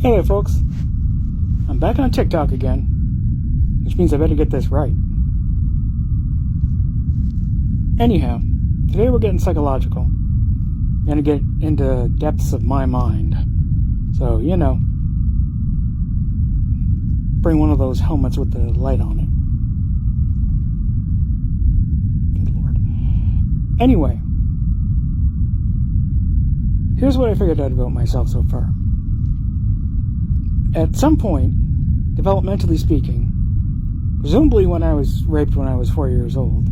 Hey there, folks. I'm back on TikTok again, which means I better get this right. Anyhow, today we're getting psychological. Gonna get into depths of my mind. So, bring one of those helmets with the light on it. Good Lord. Anyway, here's what I figured out about myself so far. At some point, developmentally speaking, presumably when I was raped when I was 4 years old,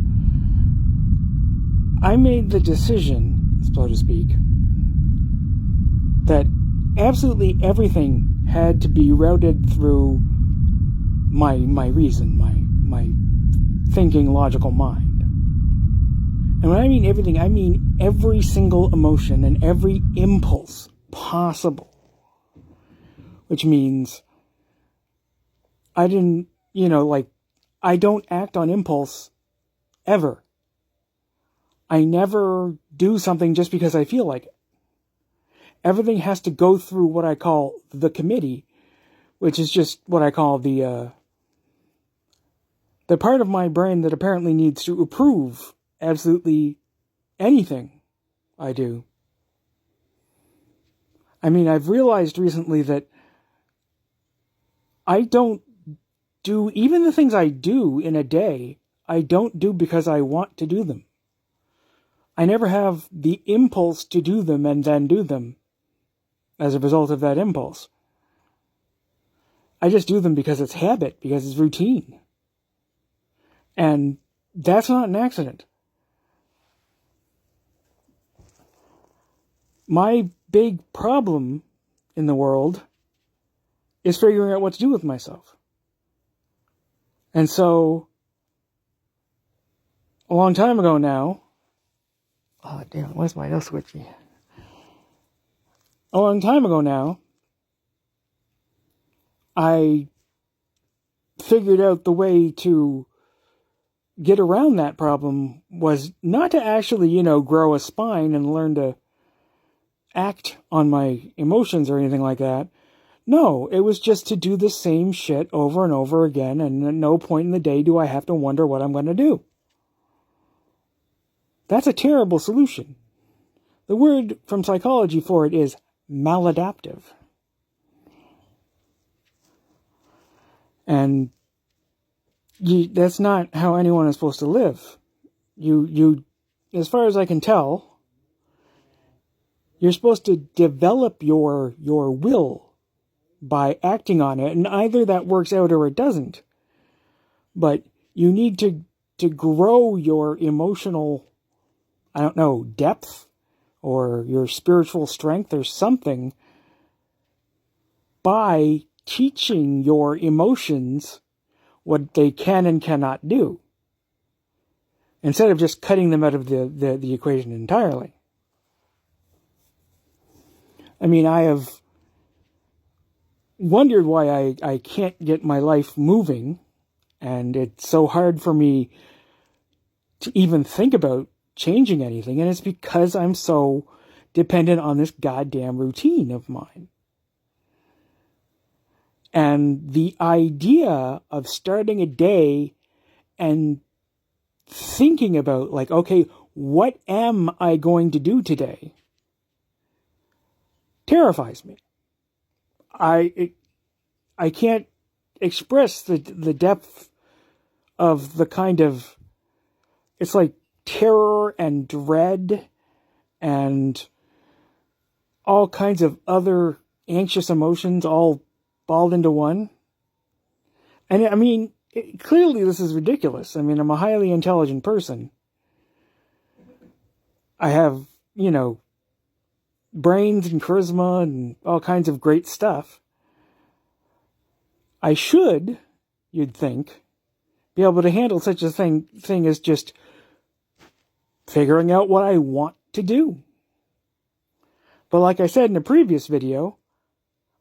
I made the decision, so to speak, that absolutely everything had to be routed through my reason, my thinking, logical mind. And when I mean everything, I mean every single emotion and every impulse possible. Which means I didn't, I don't act on impulse ever. I never do something just because I feel like it. Everything has to go through what I call the committee, which is just what I call the part of my brain that apparently needs to approve absolutely anything I do. I mean, I've realized recently that I don't do, even the things I do in a day, I don't do because I want to do them. I never have the impulse to do them and then do them as a result of that impulse. I just do them because it's habit, because it's routine. And that's not an accident. My big problem in the world is figuring out what to do with myself. And so, a long time ago now, oh damn, where's my nose switchy? A long time ago now, I figured out the way to get around that problem was not to actually, grow a spine and learn to act on my emotions or anything like that. No, it was just to do the same shit over and over again, and at no point in the day do I have to wonder what I'm going to do. That's a terrible solution. The word from psychology for it is maladaptive. And that's not how anyone is supposed to live. You, as far as I can tell, you're supposed to develop your will by acting on it, and either that works out or it doesn't. But you need to grow your emotional, depth or your spiritual strength or something by teaching your emotions what they can and cannot do, instead of just cutting them out of the equation entirely. I mean, I have wondered why I can't get my life moving, and it's so hard for me to even think about changing anything, and it's because I'm so dependent on this goddamn routine of mine. And the idea of starting a day and thinking about, okay, what am I going to do today, terrifies me. I can't express the depth of the kind of, it's like terror and dread and all kinds of other anxious emotions all balled into one. And I mean, clearly this is ridiculous. I mean, I'm a highly intelligent person. I have, brains and charisma and all kinds of great stuff. I should, you'd think, be able to handle such a thing as just figuring out what I want to do. But like I said in a previous video,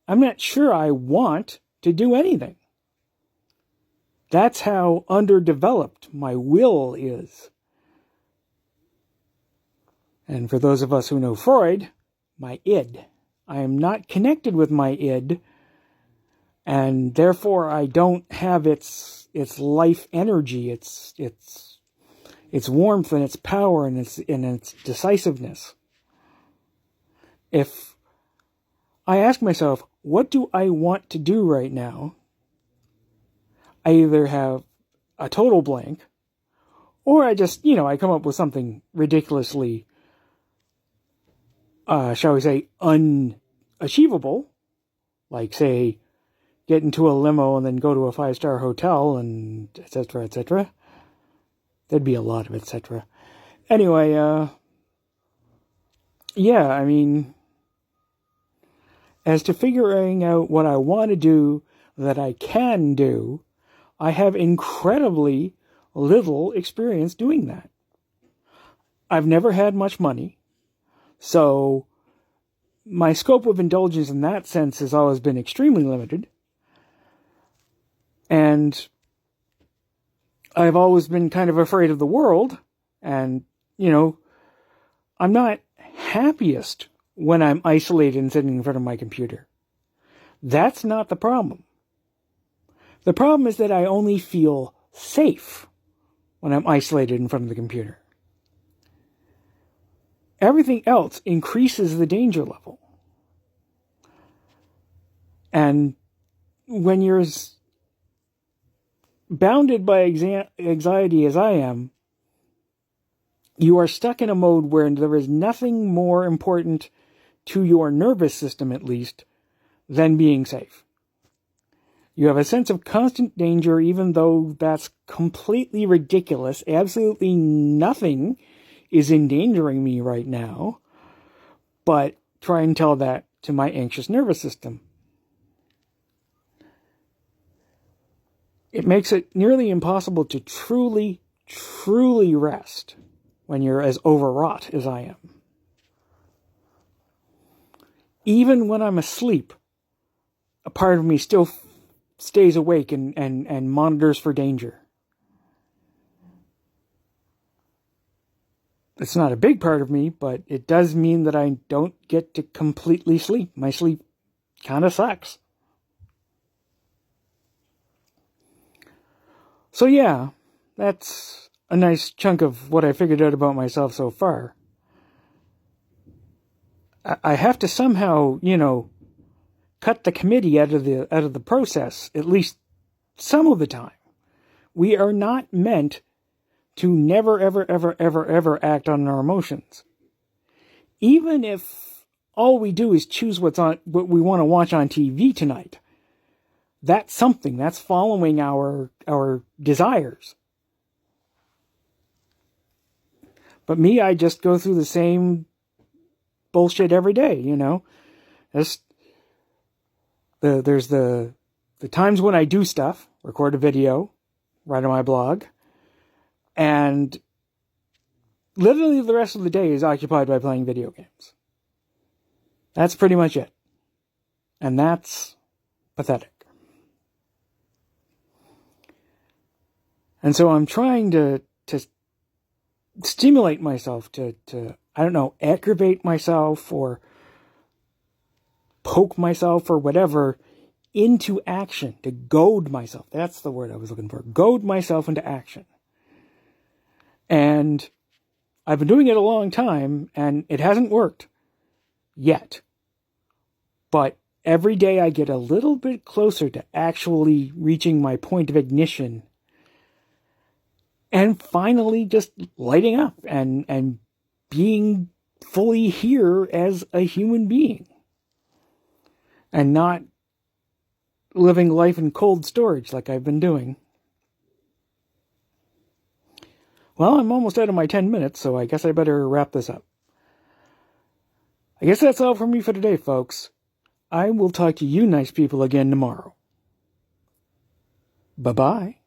I'm not sure I want to do anything. That's how underdeveloped my will is. And for those of us who know Freud, my id. I am not connected with my id And therefore I don't have its life energy, its warmth and its power and its decisiveness. If I ask myself, what do I want to do right now? I either have a total blank, or I just, I come up with something ridiculously, shall we say, unachievable, like, say, get into a limo and then go to a 5-star hotel and et cetera, et cetera. There'd be a lot of et cetera. Anyway, yeah, I mean, as to figuring out what I want to do that I can do, I have incredibly little experience doing that. I've never had much money, so my scope of indulgence in that sense has always been extremely limited. And I've always been kind of afraid of the world, and, I'm not happiest when I'm isolated and sitting in front of my computer. That's not the problem. The problem is that I only feel safe when I'm isolated in front of the computer. Everything else increases the danger level. And when you're as bounded by anxiety as I am, you are stuck in a mode where there is nothing more important to your nervous system, at least, than being safe. You have a sense of constant danger, even though that's completely ridiculous. Absolutely nothing is endangering me right now. But try and tell that to my anxious nervous system. It makes it nearly impossible to truly, truly rest when you're as overwrought as I am. Even when I'm asleep, a part of me still stays awake and monitors for danger. It's not a big part of me, but it does mean that I don't get to completely sleep. My sleep kind of sucks. So yeah, that's a nice chunk of what I figured out about myself so far. I have to somehow, cut the committee out of the process, at least some of the time. We are not meant to never, ever, ever, ever, ever act on our emotions. Even if all we do is choose what we want to watch on TV tonight, that's something. That's following our desires. But me, I just go through the same bullshit every day, There's the times when I do stuff, record a video, write on my blog, and literally the rest of the day is occupied by playing video games. That's pretty much it. And that's pathetic. And so I'm trying to stimulate myself to aggravate myself or poke myself or whatever into action, to goad myself. That's the word I was looking for. Goad myself into action. And I've been doing it a long time, and it hasn't worked yet. But every day I get a little bit closer to actually reaching my point of ignition and finally just lighting up and being fully here as a human being. And not living life in cold storage like I've been doing. Well, I'm almost out of my 10 minutes, so I guess I better wrap this up. I guess that's all from me for today, folks. I will talk to you nice people again tomorrow. Bye-bye.